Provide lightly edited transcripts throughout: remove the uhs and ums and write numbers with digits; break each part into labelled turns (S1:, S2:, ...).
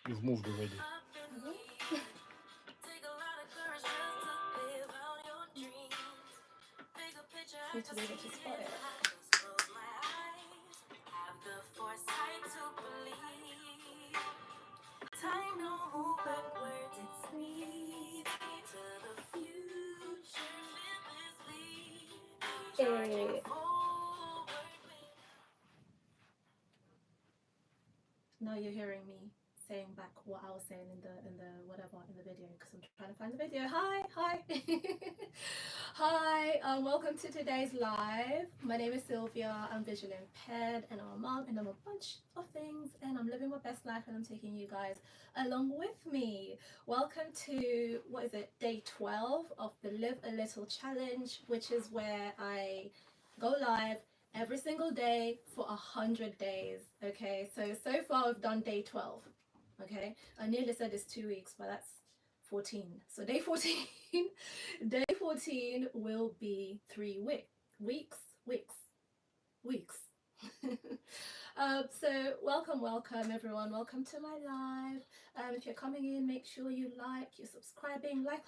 S1: You've moved already.
S2: Mhm. Need to be able to spot it. Eh, now you're hearing me saying back what I was saying in the whatever in the video because I'm trying to find the video. Hi. Hi, welcome to today's live. My name is Sylvia. I'm visually impaired and I'm a mom and I'm a bunch of things and I'm living my best life and I'm taking you guys along with me. Welcome to what is it, day 12 of the Live a Little challenge, which is where I go live every single day for 100 days. Okay, so far I've done day 12. Okay, I nearly said it's 2 weeks, but that's 14. So day 14, day 14 will be 3 weeks, weeks. So welcome everyone. Welcome to my live. If you're coming in, make sure you like, you're subscribing, like.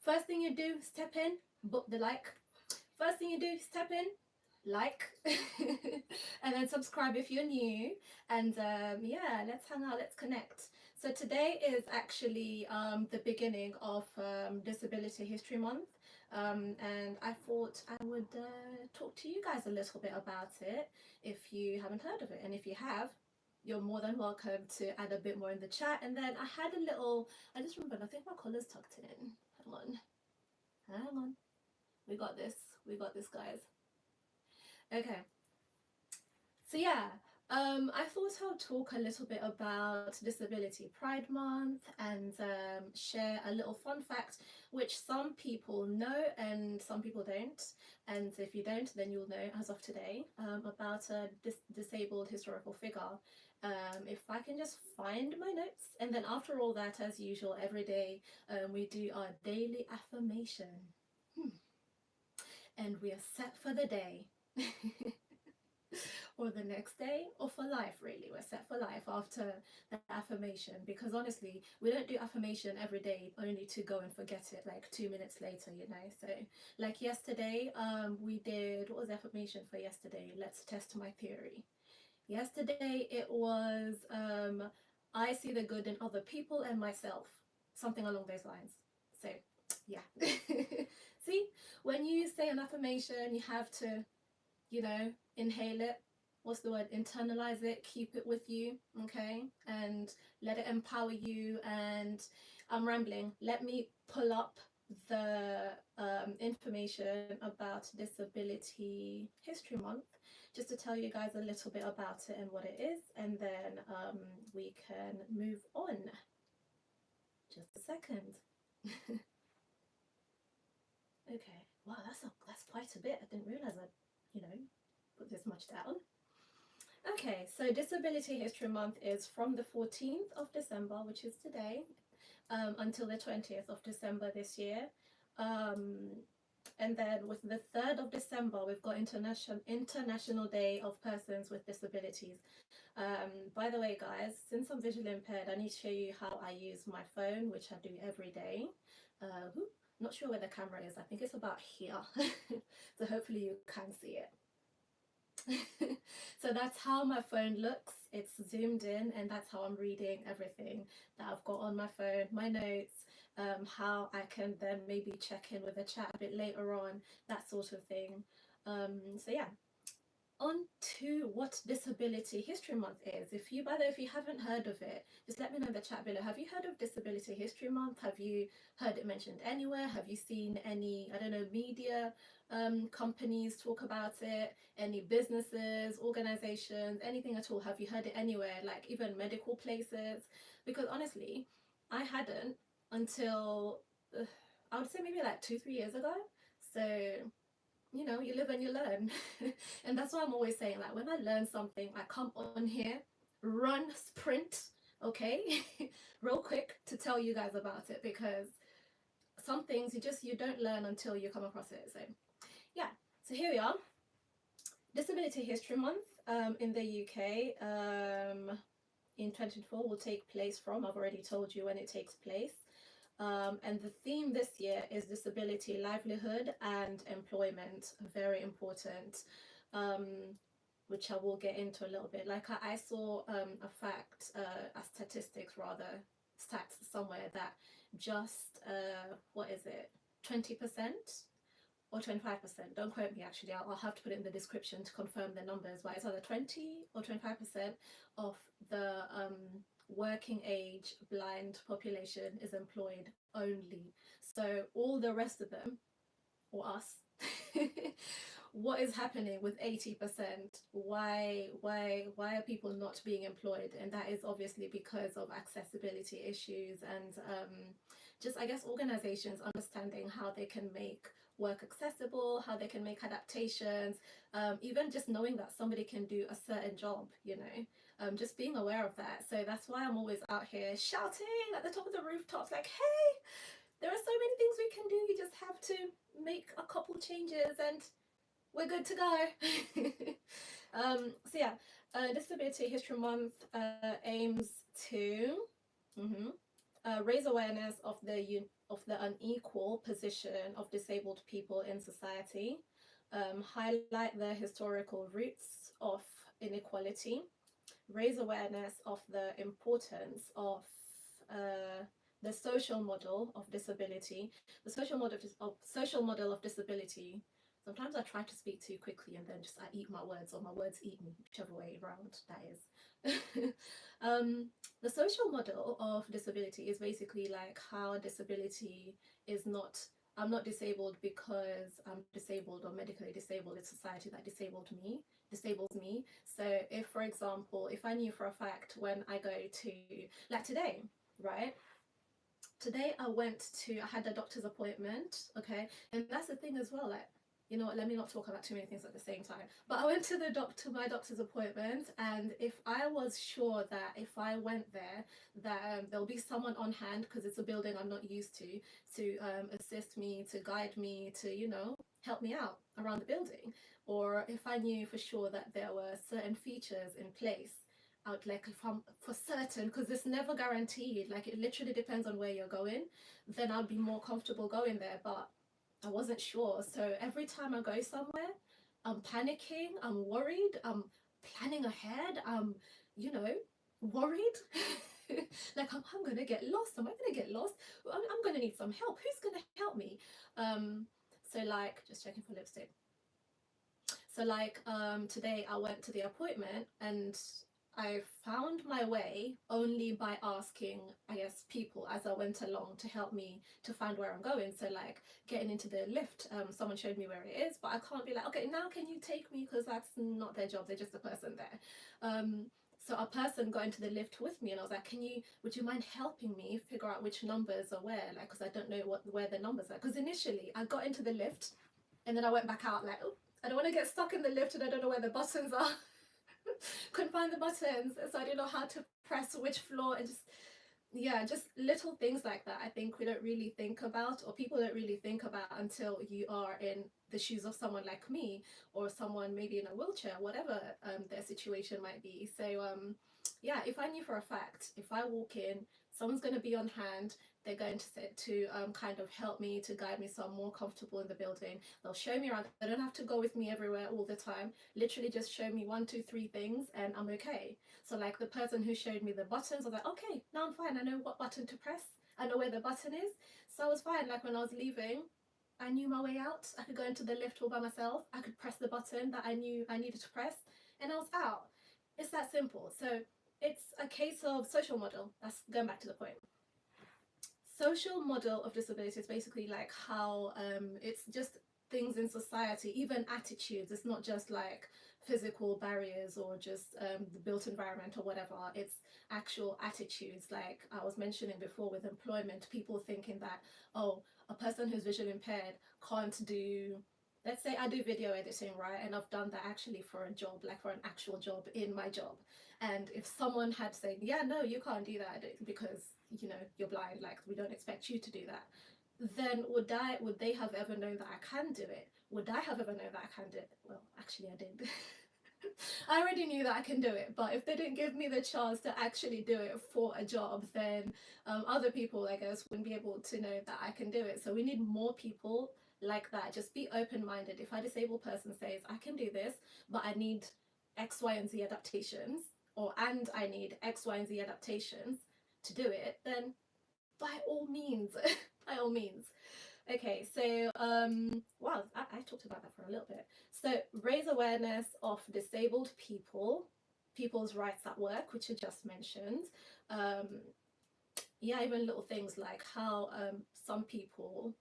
S2: First thing you do, step in, book the like. First thing you do, step in, like, and then subscribe if you're new. And yeah, let's hang out, let's connect. So today is actually the beginning of Disability History Month. And I thought I would talk to you guys a little bit about it if you haven't heard of it. And if you have, you're more than welcome to add a bit more in the chat. And then I had a little, I just remembered, I think my collar's tucked in. Hang on. We got this, guys. Okay. So yeah, I thought I'll talk a little bit about Disability Pride Month and share a little fun fact, which some people know and some people don't. And if you don't, then you'll know as of today about a disabled historical figure. If I can just find my notes, and then after all that, as usual, every day we do our daily affirmation. And we are set for the day. Or the next day, or for life, really. We're set for life after the affirmation, because honestly, we don't do affirmation every day only to go and forget it like 2 minutes later, you know. So like yesterday, we did, what was the affirmation for yesterday? Let's test my theory. Yesterday it was I see the good in other people and myself, something along those lines. So yeah. See, when you say an affirmation, you have to, you know, inhale it, what's the word, internalize it, keep it with you, okay, and let it empower you. And I'm rambling, let me pull up the information about Disability History Month just to tell you guys a little bit about it and what it is, and then we can move on. Just a second. Okay, wow, that's quite a bit. I didn't realize I, you know, put this much down. Okay, so Disability History Month is from the 14th of December, which is today, until the 20th of December this year. And then with the 3rd of December, we've got International Day of Persons with Disabilities. By the way, guys, since I'm visually impaired, I need to show you how I use my phone, which I do every day. Not sure where the camera is. I think it's about here. So hopefully you can see it. So that's how my phone looks. It's zoomed in, and that's how I'm reading everything that I've got on my phone, my notes, how I can then maybe check in with the chat a bit later on, that sort of thing. So yeah, on to what Disability History Month is. If you, by the way, if you haven't heard of it, just let me know in the chat below. Have you heard of Disability History Month? Have you heard it mentioned anywhere? Have you seen any, I don't know, media companies talk about it? Any businesses, organizations, anything at all? Have you heard it anywhere, like even medical places? Because honestly, I hadn't until I would say maybe like 2-3 years ago. So you know, you live and you learn. And that's why I'm always saying, like, when I learn something, I come on here, run, sprint, okay, real quick to tell you guys about it, because some things you don't learn until you come across it. So yeah, so here we are, Disability History Month in the UK. in 2024 will take place from. I've already told you when it takes place. And the theme this year is disability, livelihood, and employment. Very important, which I will get into a little bit. Like I saw a fact, a statistics rather, stats somewhere that just, what is it, 20% or 25%? Don't quote me actually, I'll have to put it in the description to confirm the numbers, but it's either 20 or 25% of the working age blind population is employed only. So all the rest of them, or us, what is happening with 80%? Why are people not being employed? And that is obviously because of accessibility issues and just, I guess, organizations understanding how they can make work accessible, how they can make adaptations, even just knowing that somebody can do a certain job, you know, just being aware of that. So that's why I'm always out here shouting at the top of the rooftops, like, hey, there are so many things we can do. You just have to make a couple changes and we're good to go. So yeah, Disability History Month aims to raise awareness of the unequal position of disabled people in society, highlight the historical roots of inequality, raise awareness of the importance of the social model of disability. The social model of disability. Sometimes I try to speak too quickly and then just I eat my words, or my words eat me, whichever way around that is. The social model of disability is basically like how disability is not, I'm not disabled because I'm disabled or medically disabled. It's society that disables me. So if, for example, if I knew for a fact when I go to, like today, right? Today I had a doctor's appointment, okay? And that's the thing as well, like, you know what, let me not talk about too many things at the same time. But I went to my doctor's appointment, and if I was sure that if I went there, that there'll be someone on hand, because it's a building I'm not used to assist me, to guide me, to, you know, help me out around the building. Or if I knew for sure that there were certain features in place, I would, like, if I'm for certain, because it's never guaranteed, like it literally depends on where you're going, then I'd be more comfortable going there. But I wasn't sure. So every time I go somewhere, I'm panicking, I'm worried, I'm planning ahead, I'm, you know, worried. Like, I'm gonna get lost. Am I gonna get lost? I'm gonna need some help. Who's gonna help me? So like, just checking for lipstick. So like, today I went to the appointment and I found my way only by asking, I guess, people as I went along to help me to find where I'm going. So like getting into the lift, someone showed me where it is, but I can't be like, okay, now can you take me? Because that's not their job. They're just a person there. So a person got into the lift with me and I was like, would you mind helping me figure out which numbers are where? Like, because I don't know where the numbers are. Because initially I got into the lift and then I went back out like, oh, I don't want to get stuck in the lift and I don't know where the buttons are. Couldn't find the buttons, so I didn't know how to press which floor, and just little things like that. I think we don't really think about, or people don't really think about, until you are in the shoes of someone like me, or someone maybe in a wheelchair, whatever their situation might be. So yeah, if I knew for a fact, if I walk in, someone's going to be on hand, they're going to kind of help me, to guide me so I'm more comfortable in the building. They'll show me around. They don't have to go with me everywhere all the time. Literally just show me 1, 2, 3 things and I'm okay. So like the person who showed me the buttons, I was like, okay, now I'm fine. I know what button to press. I know where the button is. So I was fine. Like when I was leaving, I knew my way out. I could go into the lift all by myself. I could press the button that I knew I needed to press and I was out. It's that simple. So it's a case of social model. That's going back to the point. Social model of disability is basically like how it's just things in society, even attitudes. It's not just like physical barriers or just the built environment or whatever. It's actual attitudes. Like I was mentioning before with employment, people thinking that, oh, a person who's visually impaired can't do, let's say I do video editing, right? And I've done that actually for a job, like for an actual job in my job. And if someone had said, yeah, no, you can't do that because, you know, you're blind, like we don't expect you to do that, then would they have ever known that I can do it? Would I have ever known that I can do it? Well, actually I did. I already knew that I can do it, but if they didn't give me the chance to actually do it for a job, then other people, I guess, wouldn't be able to know that I can do it. So we need more people like that. Just be open-minded. If a disabled person says, I can do this, but I need X, Y, and Z adaptations, and I need X, Y, and Z adaptations to do it, then by all means, by all means. Okay, so wow, I talked about that for a little bit. So raise awareness of disabled people's rights at work, which you just mentioned. Um, yeah, even little things like how some people,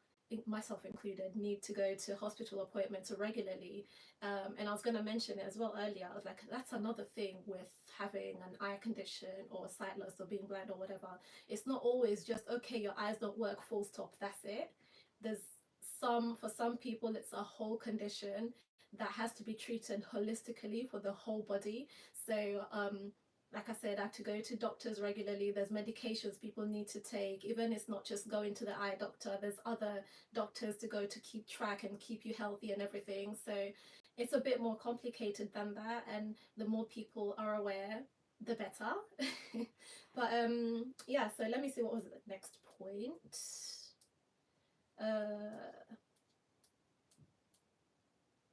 S2: myself included, need to go to hospital appointments regularly. And I was going to mention it as well earlier. I was like, that's another thing with having an eye condition or sight loss or being blind or whatever. It's not always just, okay, your eyes don't work, full stop, that's it. There's for some people, it's a whole condition that has to be treated holistically for the whole body. So like I said, I have to go to doctors regularly. There's medications people need to take. Even it's not just going to the eye doctor. There's other doctors to go to keep track and keep you healthy and everything. So it's a bit more complicated than that. And the more people are aware, the better. But yeah, so let me see, what was the next point?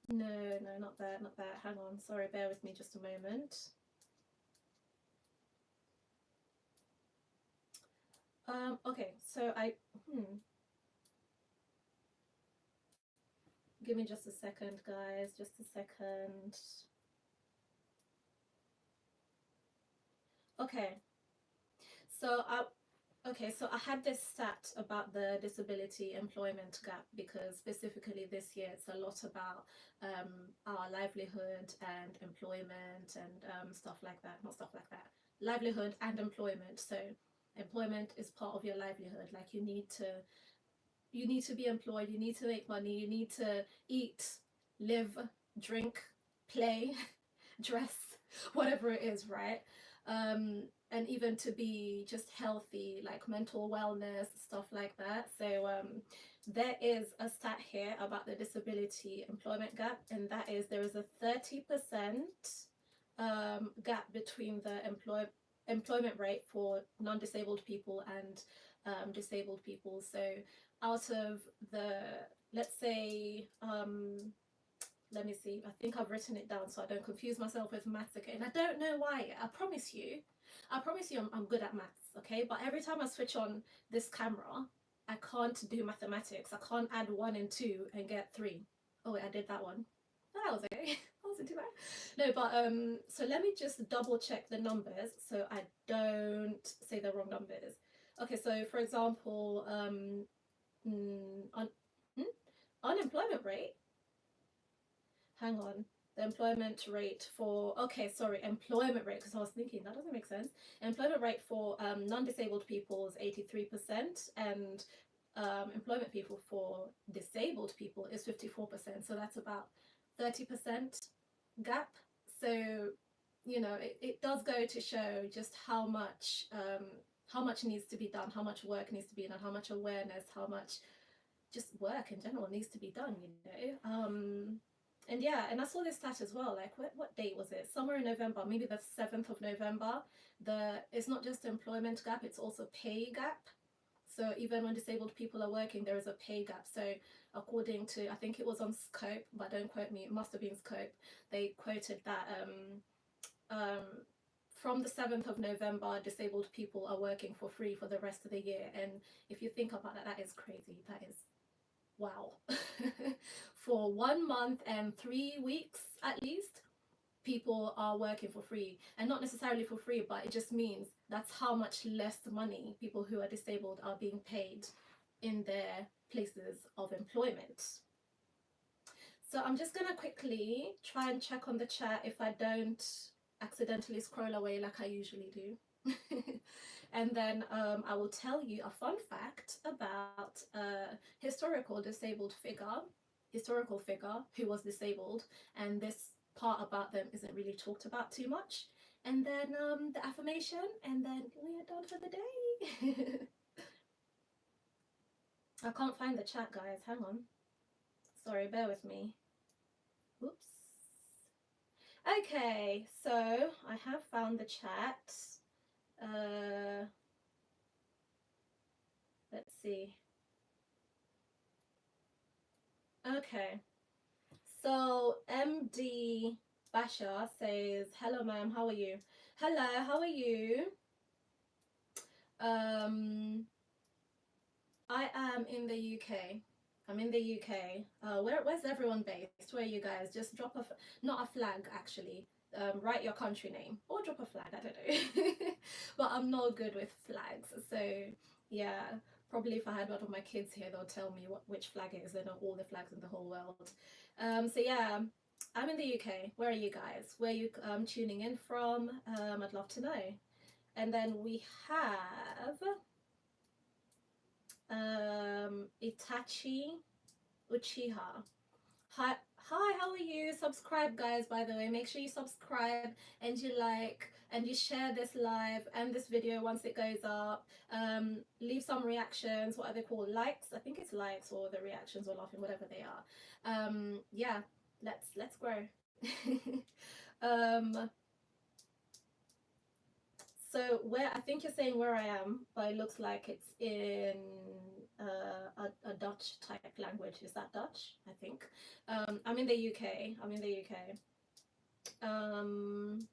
S2: No, not that, not that. Hang on. Sorry, bear with me just a moment. Okay, so give me just a second, guys, just a second. Okay, so I had this stat about the disability employment gap because specifically this year it's a lot about our livelihood and employment and stuff like that. Not stuff like that. Livelihood and employment. So employment is part of your livelihood. Like you need to be employed, you need to make money, you need to eat, live, drink, play, dress, whatever it is, right? And even to be just healthy, like mental wellness, stuff like that. So there is a stat here about the disability employment gap, and that is there is a 30% gap between the employment rate for non-disabled people and disabled people. So out of the, let's say, let me see, I think I've written it down so I don't confuse myself with maths again. I don't know why. I promise you I'm good at maths, okay? But every time I switch on this camera, I can't do mathematics. I can't add 1 and 2 and get 3. Oh wait, I did that one. Oh, that was okay. That wasn't too bad. No, but so let me just double check the numbers so I don't say the wrong numbers. Okay, so for example, unemployment rate. Hang on. The employment rate for, employment rate, because I was thinking that doesn't make sense. Employment rate for non-disabled people is 83%, and employment people for disabled people is 54%. So that's about 30% gap. So, you know, it does go to show just how much needs to be done, how much work needs to be done, how much awareness, how much just work in general needs to be done, you know. And yeah, and I saw this stat as well, like what date was it? Somewhere in November, maybe the 7th of November. It's not just employment gap, it's also pay gap. So even when disabled people are working, there is a pay gap. So according to, I think it was on Scope, but don't quote me, it must have been Scope, they quoted that from the 7th of November, disabled people are working for free for the rest of the year. And if you think about that, that is crazy. That is wow. For 1 month and 3 weeks at least, people are working for free. And not necessarily for free, but it just means that's how much less money people who are disabled are being paid in their places of employment. So I'm just going to quickly try and check on the chat if I don't accidentally scroll away like I usually do. And then I will tell you a fun fact about a historical figure who was disabled, and this part about them isn't really talked about too much. And then the affirmation, and then we are done for the day. I can't find the chat, guys. Hang on. Sorry, bear with me. Oops. Okay, so I have found the chat. Uh, let's see. Okay, so MD Basha says, "Hello, ma'am. How are you? Hello, how are you? Um, I am in the UK. I'm in the UK. Where's everyone based? Where are you guys? Just drop not a flag actually. Write your country name or drop a flag. I don't know. But I'm not good with flags. So yeah, probably if I had one of my kids here, they'll tell me which flag it is. They know all the flags in the whole world. So yeah, I'm in the UK. Where are you guys? Where are you tuning in from? I'd love to know. And then we have Itachi Uchiha. Hi, how are you? Subscribe, guys, by the way. Make sure you subscribe and you like and you share this live and this video once it goes up. Leave some reactions. What are they called? Likes? I think it's likes or the reactions or laughing, whatever they are. Yeah, let's grow. um, So where I think you're saying where I am, but it looks like it's in a Dutch type language. Is that Dutch? I think. I'm in the UK. I'm in the UK. Um,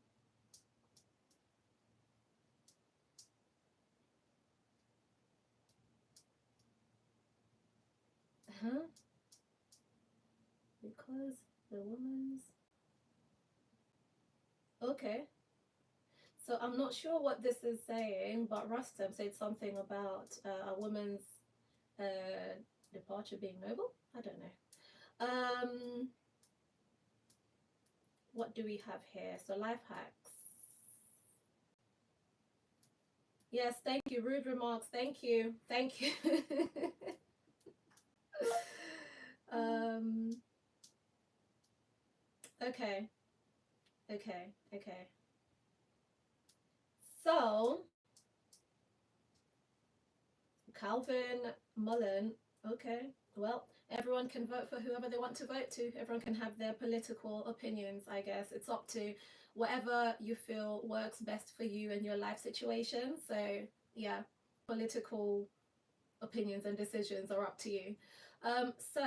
S2: huh? Because the woman's okay. So I'm not sure what this is saying, but Rustam said something about a woman's uh, departure being noble. I don't know. What do we have here? So life hacks. Yes, thank you. Rude remarks. Thank you. Thank you. um, okay. Okay. Okay. So, Calvin Mullen. Okay. Well, everyone can vote for whoever they want to vote to. Everyone can have their political opinions, I guess. It's up to whatever you feel works best for you and your life situation. So, yeah, political opinions and decisions are up to you. So,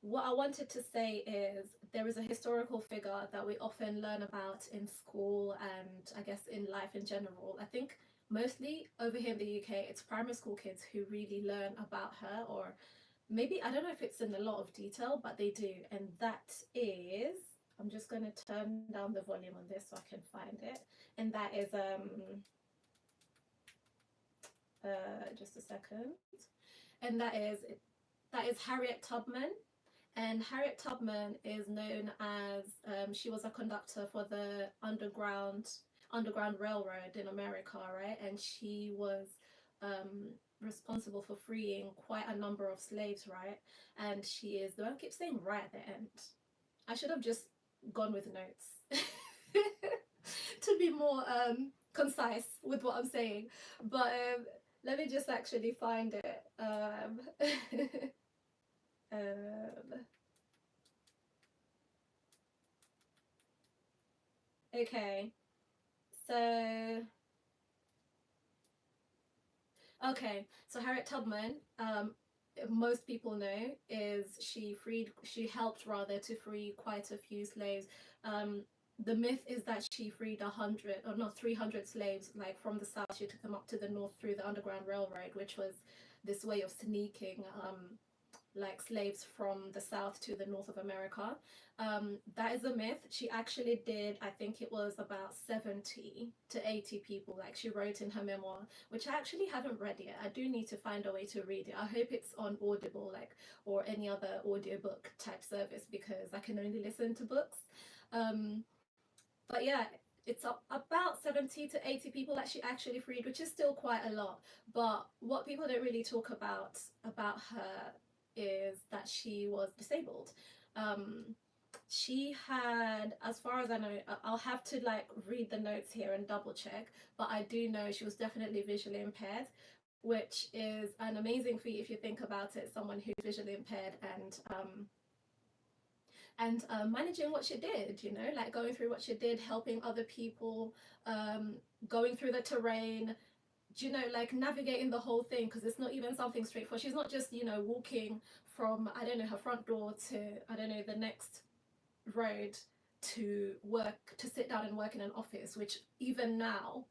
S2: what I wanted to say is there is a historical figure that we often learn about in school and I guess in life in general. I think mostly over here in the UK, it's primary school kids who really learn about her, or maybe I don't know if it's in a lot of detail, but they do. And that is, I'm just going to turn down the volume on this so I can find it. And that is, just a second. And that is Harriet Tubman. And Harriet Tubman is known as she was a conductor for the Underground Railroad in America, right? And she was responsible for freeing quite a number of slaves, right? And she is, do I keep saying right at the end? I should have just gone with notes to be more concise with what I'm saying. But let me just actually find it. Okay, so so Harriet Tubman, most people know, is she helped rather to free quite a few slaves. Um, the myth is that she freed 100 or not 300 slaves, like from the south. She took them up to the north through the Underground Railroad, which was this way of sneaking like slaves from the south to the north of America. That is a myth. She actually did, I think it was about 70 to 80 people, like she wrote in her memoir, which I actually haven't read yet. I do need to find a way to read it. I hope it's on Audible, like, or any other audiobook type service, because I can only listen to books. But yeah, it's about 70 to 80 people that she actually freed, which is still quite a lot. But what people don't really talk about her is that she was disabled. She had, as far as I know, I'll have to like read the notes here and double check, but I do know she was definitely visually impaired, which is an amazing feat if you think about it. Someone who's visually impaired and managing what she did, you know, like going through what she did, helping other people, going through the terrain, you know, like navigating the whole thing, because it's not even something straightforward. She's not just, you know, walking from, I don't know, her front door to, I don't know, the next road to work, to sit down and work in an office, which even now,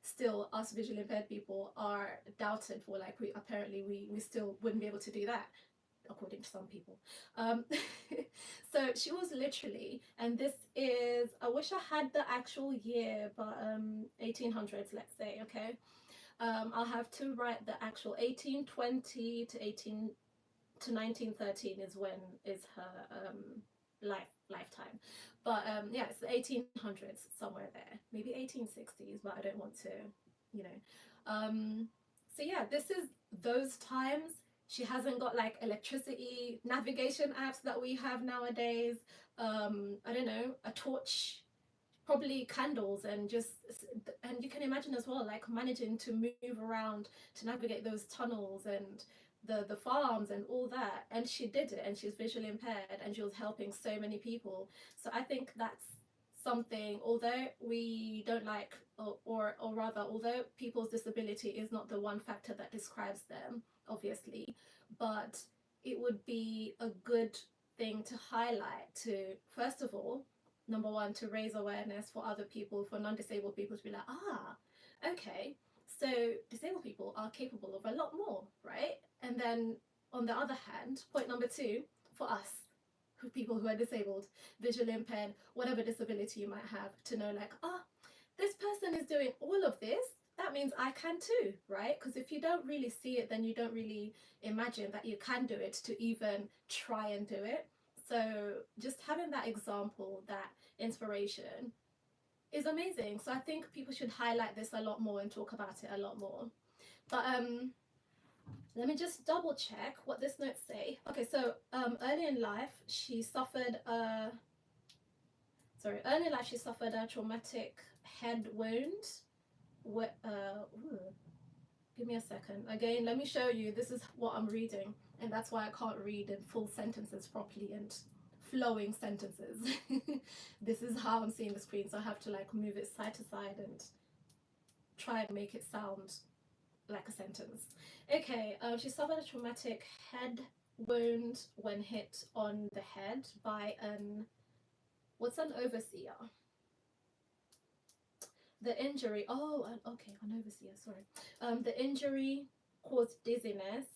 S2: still us visually impaired people are doubted for. Like, we still wouldn't be able to do that, according to some people. So she was literally, and this is, I wish I had the actual year, but 1800s, let's say, okay. I'll have to write the actual 1820 to 1913 is when is her lifetime, but yeah, it's the 1800s, somewhere there, maybe 1860s, but I don't want to, you know. So yeah, this is those times. She hasn't got like electricity navigation apps that we have nowadays. I don't know, a torch, probably candles, and just, and you can imagine as well, like managing to move around to navigate those tunnels and the farms and all that. And she did it, and she's visually impaired, and she was helping so many people. So I think that's something, although we don't like, or rather, although people's disability is not the one factor that describes them, obviously, but it would be a good thing to highlight, to, first of all, number one, to raise awareness for other people, for non-disabled people to be like, ah, okay, so disabled people are capable of a lot more, right? And then on the other hand, point number two, for us, for people who are disabled, visually impaired, whatever disability you might have, to know like, ah, this person is doing all of this, that means I can too, right? Because if you don't really see it, then you don't really imagine that you can do it, to even try and do it. So just having that example, that inspiration, is amazing. So I think people should highlight this a lot more and talk about it a lot more. But let me just double check what this notes say. Okay, so early in life she suffered a traumatic head wound. Give me a second. Again, let me show you. This is what I'm reading, and that's why I can't read in full sentences properly and flowing sentences. This is how I'm seeing the screen, so I have to like move it side to side and try and make it sound like a sentence. Okay, she suffered a traumatic head wound when hit on the head by what's an overseer? The injury, an overseer, sorry. The injury caused dizziness,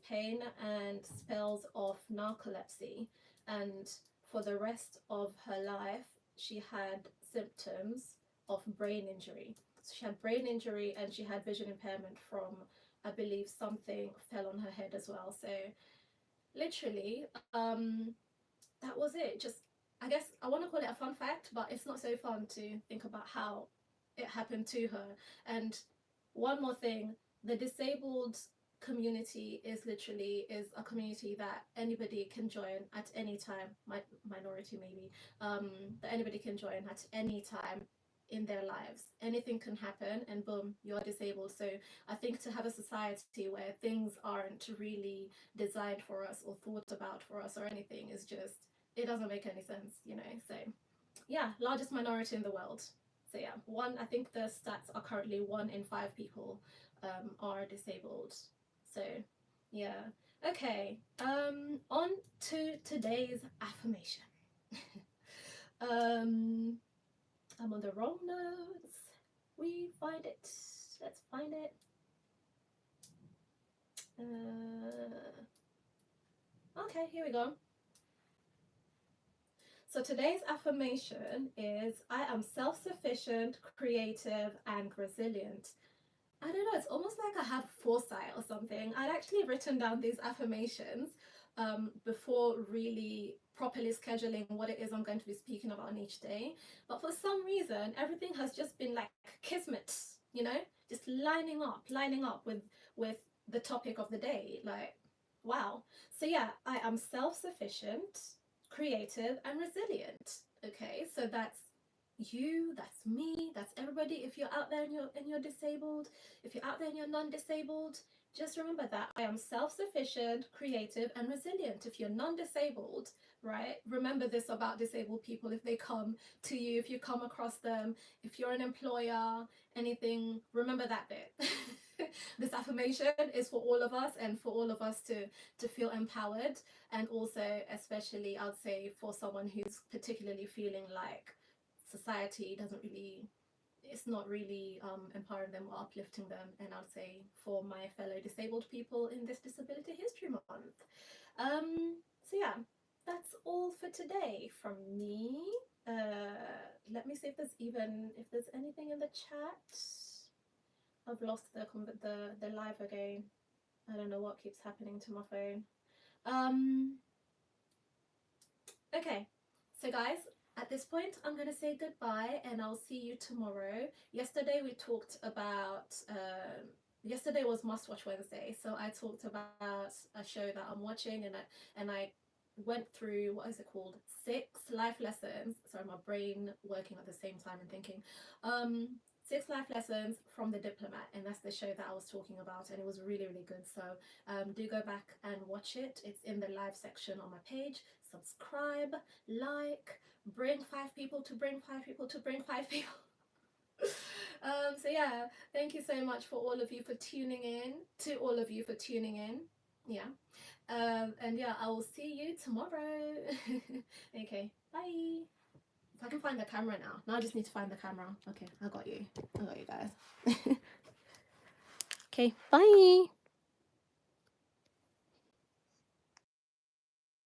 S2: pain, and spells of narcolepsy, and for the rest of her life she had symptoms of brain injury. So she had brain injury, and she had vision impairment from, I believe, something fell on her head as well. So literally, that was it. Just, I guess I want to call it a fun fact, but it's not so fun to think about how it happened to her. And one more thing, the disabled community is a community that anybody can join at any time, minority maybe, that anybody can join at any time in their lives. Anything can happen and boom, you're disabled. So I think to have a society where things aren't really designed for us or thought about for us or anything is just, it doesn't make any sense, you know. So yeah, largest minority in the world. So yeah, I think the stats are currently 1 in 5 people are disabled. So yeah, okay, on to today's affirmation. I'm on the wrong notes. We find it. Let's find it. Okay, here we go. So today's affirmation is, I am self-sufficient, creative, and resilient. I don't know, it's almost like I have foresight or something. I'd actually written down these affirmations before really properly scheduling what it is I'm going to be speaking about on each day. But for some reason, everything has just been like kismet, you know, just lining up with the topic of the day. Like, wow. So yeah, I am self-sufficient, creative, and resilient. Okay, so that's you, that's me, that's everybody. If you're out there and you're disabled, if you're out there and you're non-disabled, just remember that I am self-sufficient, creative, and resilient. If you're non-disabled, right, remember this about disabled people. If they come to you, if you come across them, if you're an employer, anything, remember that bit. This affirmation is for all of us, and for all of us to feel empowered, and also especially I'd say for someone who's particularly feeling like society doesn't really, it's not really empowering them or uplifting them. And I'd say for my fellow disabled people in this Disability History Month. So yeah, that's all for today from me. Let me see if there's anything in the chat. I've lost the live again. I don't know what keeps happening to my phone. Okay, so guys, at this point I'm gonna say goodbye, and I'll see you tomorrow. Yesterday we talked about yesterday was Must Watch Wednesday, so I talked about a show that I'm watching, and I went through, what is it called, 6 life lessons. Sorry, my brain working at the same time and thinking. 6 life lessons from The Diplomat, and that's the show that I was talking about, and it was really, really good. So do go back and watch it. It's in the live section on my page. Subscribe, like, bring 5 people to bring 5 people to bring 5 people. So yeah, thank you so much for all of you for tuning in, yeah. And yeah, I will see you tomorrow. Okay, bye. If I can find the camera now. Now I just need to find the camera. Okay, I got you guys. Okay, bye.